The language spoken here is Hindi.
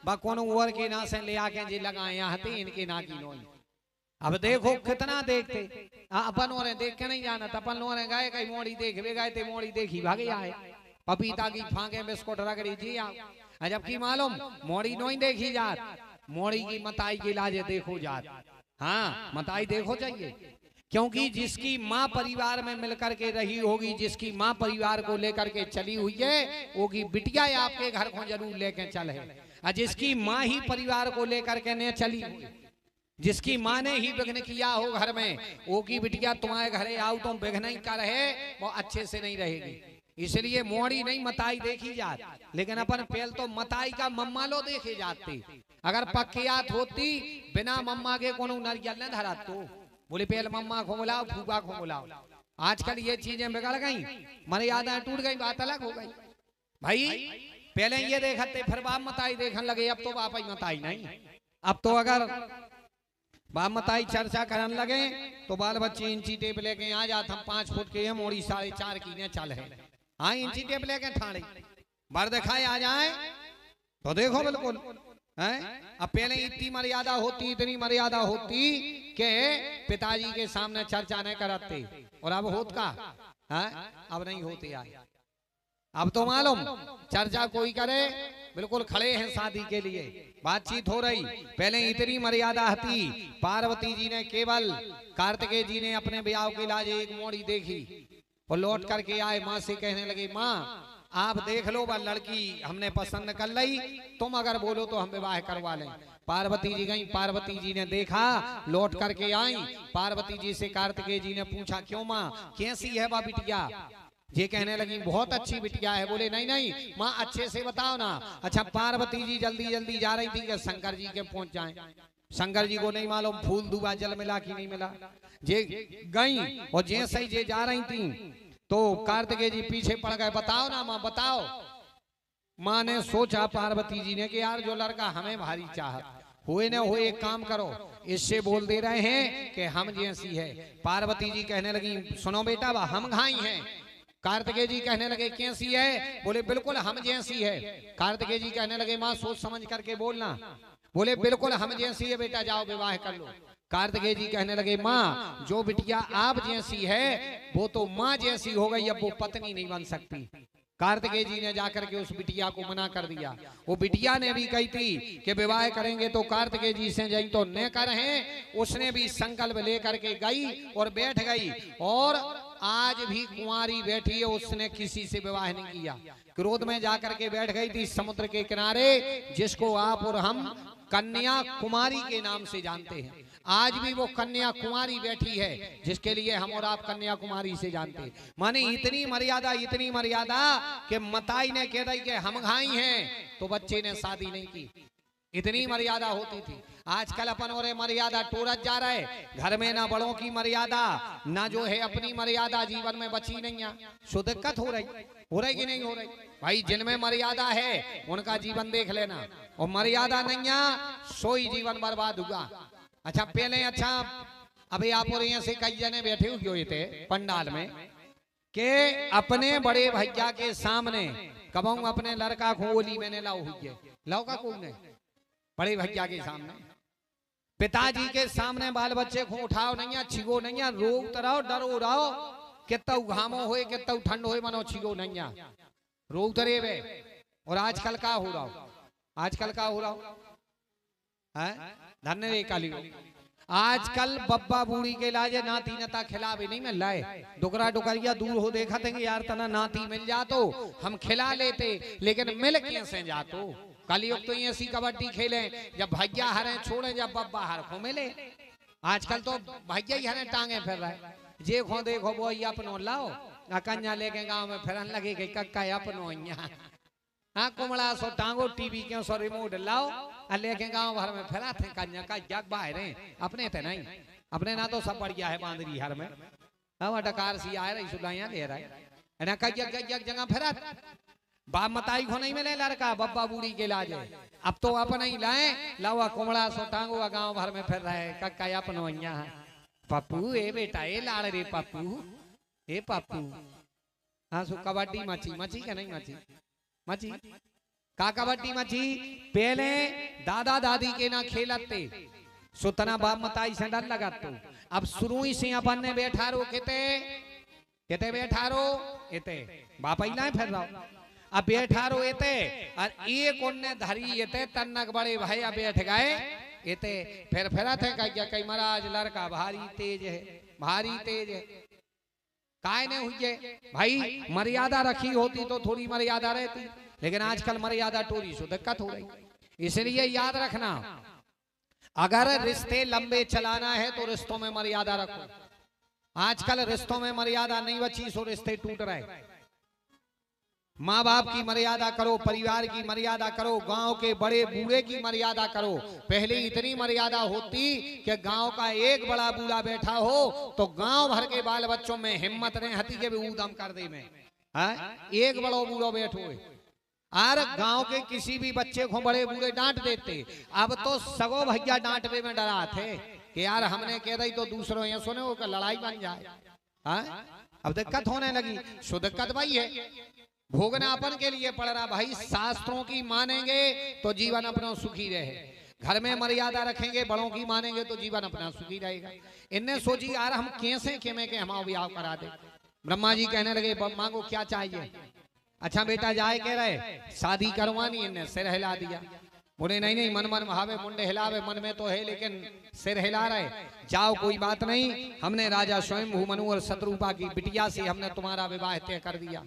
बा कोनो उवर के ना से ले आके जी लगाए यहाँ थे इनके ना की नोई। अब देखो कितना देखते अपन और देख के नहीं जाना, अपन लोग गए कहीं मोड़ी देख वे गए थे, मोड़ी देखी भागे आए पपीता की फांके बिस्कुट रगड़ी जी आप। जबकि मालूम मोड़ी नोई देखी जात, मोड़ी की मताई की लाजे देखो जात। हाँ मताई देखो चाहिए, क्योंकि जिसकी माँ परिवार में मिलकर के रही होगी, जिसकी माँ परिवार को लेकर के चली हुई है, वो की बिटिया आपके घर को जरूर लेके चले। और जिसकी माँ ही परिवार को लेकर के ने चली, जिसकी माँ ने ही विघ्न किया हो घर में, वो की बिटिया तुम्हारे घरे आओ तो विघ्न ही का रहे, वो अच्छे से नहीं रहेगी। इसलिए मोड़ी नहीं मताई देखी जात, लेकिन अपन पहल तो मताई का मम्मा लो देखे जाते। अगर पक्कियात होती बिना मम्मा के कोनो नरियल न धरा तो बोले पहले मम्मा को बुलाओ फूफा को बुलाओ। आजकल ये चीजें बिगड़ गई, मर्यादाएं टूट गई, बात अलग हो गई। भाई पहले ये देखते फिर बाप मताई देखने लगे, अब तो बाप ही मताई नहीं। अब तो अगर बाप मताई चर्चा करने लगे तो बाल बच्चे इंची टेप लेके आ जाते, हम 5 फुट के हैं मोड़ी 4.5 की ने चल है। हाँ इंची टेप लेके ठाणे बार दिखाए आ जाए तो देखो बिल्कुल है। अब पहले इतनी मर्यादा होती, इतनी मर्यादा होती कि पिताजी के सामने चर्चा नहीं करते, और अब होत का है, अब नहीं होते आए। अब तो मालूम चर्चा कोई करे बिल्कुल खड़े हैं शादी के लिए, बातचीत हो रही। पहले इतनी मर्यादा थी, पार्वती जी ने केवल कार्तिकेय जी ने अपने ब्याह के लाजे एक मोड़ी देखी और लौट करके आए, माँ से कहने लगे माँ आप देख लो वह लड़की हमने पसंद कर ली, तुम अगर बोलो तो हम विवाह करवा लें। पार्वती जी गई, पार्वती जी ने देखा, लौट करके आई। पार्वती जी से कार्तिकेय जी ने पूछा क्यों माँ कैसी है वह बिटिया? ये कहने लगी बहुत अच्छी बिटिया है। बोले नहीं नहीं माँ अच्छे से बताओ ना। अच्छा पार्वती जी जल्दी जल्दी जा रही थी कि शंकर जी के पहुंच जाएं। शंकर जी को नहीं मालूम फूल दुबा जल मिला कि नहीं मिला। जे गई और जैसे ही जे जा रही थी तो कार्तिकेय जी पीछे पड़ गए, बताओ ना माँ बताओ। माँ ने सोचा पार्वती जी ने कि यार जो लड़का हमें भारी चाहत हुए न हुए एक काम करो, इससे बोल दे रहे हैं कि हम जैसी है। पार्वती जी कहने लगी सुनो बेटा हम घाई हैं। कार्तिकेय जी कहने लगे कैसी है? बोले बिल्कुल हम जैसी है। कार्तिकेय जी कहने लगे माँ सोच समझ करके बोलना। बोले बिल्कुल हम जैसी है बेटा, जाओ विवाह कर लो। कार्तिकेय जी कहने लगे माँ जो बिटिया आप जैसी है वो तो माँ जैसी हो गई, अब वो पत्नी नहीं बन सकती। कार्तिकेय जी ने जाकर के उस बिटिया को मना कर दिया। वो बिटिया ने भी कही थी कि विवाह करेंगे तो कार्तिकेय जी से जाई तो न करें। उसने भी संकल्प लेकर के गई और बैठ गई, और आज भी कुंवारी बैठी है, उसने किसी से विवाह नहीं किया। क्रोध में जाकर के बैठ गई थी समुद्र के किनारे, जिसको आप और हम कन्या कुमारी के नाम से जानते हैं। आज भी वो कन्या कुमारी बैठी है, जिसके लिए हम और आप कन्या कुमारी से जानते हैं। माने इतनी मर्यादा कि मताई ने कह दी कि हम घाई हैं तो बच्चे ने शादी नहीं की। इतनी मर्यादा होती थी। आजकल अपन और मर्यादा टूटत जा रहे, घर में ना बड़ों की मर्यादा ना जो है अपनी मर्यादा जीवन में बची नहीं है। सो दिक्कत हो रही कि नहीं हो रही? भाई जिनमें मर्यादा है उनका जीवन देख लेना, और मर्यादा नहीं है सोई जीवन बर्बाद हुआ। अच्छा पहले अच्छा अभी आप और यहाँ से कई जने बैठे हुए थे पंडाल में के अपने बड़े भैया के सामने कबहू अपने लड़का को ओली मैंने लाओ हुई है, लाओ का कौन है? बड़े भैया के सामने, पिताजी के सामने बाल बच्चे को उठाओ नहीं है, छिगो नहीं है, रोग तराओ डरो रहो, कितना घामो होए कितना ठंड होए मनो छिगो नहीं है, रोग तरे वे। और आजकल का हो रहा है धन्य रे काली। आजकल बब्बा बूढ़ी के लाजे नाती नता खिलावे नहीं मिल लाए, डुकरा डुकरिया दूर हो देखा थे यार तना नाती मिल जा तो हम खिला लेते, लेकिन मिल कैसे जा तो कलयुग तो ऐसी कबड्डी खेले जब भैया हरे छोड़े जब बब्बा हर को मिले। आजकल तो भैया ही हरे टांगे फिर रहे, जे खो देखो वो अपनो लाओ कन्या लेके गाँव में फिरन लगे कि कक्का अपनो यहाँ। हाँ कुमड़ा सो टांगो टीवी क्यों सो रिमोट लाओ लेके गाँव भर में फिरा थे कन्या का जग बाहर अपने थे नहीं, अपने ना तो सब बढ़िया है बांदरी हर में। हम डकार सी आए रही सुलाइया ले रहा है ना कई जग जगह फिरा। बाप मताई को नहीं मिले लड़का बब्बा बूढ़ी के लाजे, अब तो अपने ही लाए लावा कुमड़ा सो टांगो गाँव भर में फिर रहे कक्का अपनो यहाँ। पप्पू ए बेटा ए लाड़ रे पप्पू ए पप्पू। हाँ सो कबड्डी मची के नहीं मची का कबड्डी मची पहले दादा दादी के ना खेलते सुतना बाप मताई से डर लगा तो अब शुरू ही से अपन ने बैठा रो केते बैठा रो एते बाप ही ना फिर रहा अब बैठा रो एते और एक उनने धरी एते तन्नक बड़े भाई अब बैठ गए एते फिर थे कई महाराज लड़का भारी तेज है भारी तेज है काय ने हुई भाई मर्यादा रखी होती तो थोड़ी मर्यादा रहती लेकिन आजकल मर्यादा टोरी सो दिक्कत हो रही। इसलिए याद रखना अगर रिश्ते लंबे चलाना है तो रिश्तों में मर्यादा रखो। आजकल रिश्तों में मर्यादा नहीं बची सो रिश्ते टूट रहे। माँ बाप की मर्यादा करो, परिवार की मर्यादा करो, गांव के बड़े बूढ़े की मर्यादा करो। पहले इतनी मर्यादा होती कि गांव का एक बड़ा बूढ़ा बैठा हो तो गांव भर के बाल बच्चों में हिम्मत नहीं हती के भी ऊदम कर दे में एक बड़ो बूढ़ो बैठो और गांव के किसी भी बच्चे को बड़े बूढ़े डांट देते। अब तो सगो भैया डांटवे में डरा थे कि यार हमने कह दी तो दूसरों ये सुने वो लड़ाई बन जाए। अब दिक्कत होने लगी। सो दिक्कत भाई है भोगना अपन के लिए पड़ रहा। भाई शास्त्रों की मानेंगे तो जीवन अपना सुखी रहे, घर में मर्यादा रखेंगे, बड़ों की मानेंगे तो जीवन अपना सुखी रहेगा। इनने सोची यार हम कैसे केमे के हम ब्याह करा दे। ब्रह्मा जी कहने लगे ब्रह्मा को क्या चाहिए? अच्छा बेटा जाए कह रहे शादी करवानी, इनने सिर हिला दिया। बोले नहीं नहीं मन मन भावे मुंडे हिलावे, मन में तो है लेकिन सिर हिला रहे। जाओ कोई बात नहीं, हमने राजा स्वयं मनु और शत्रुपा की बिटिया से हमने तुम्हारा विवाह तय कर दिया।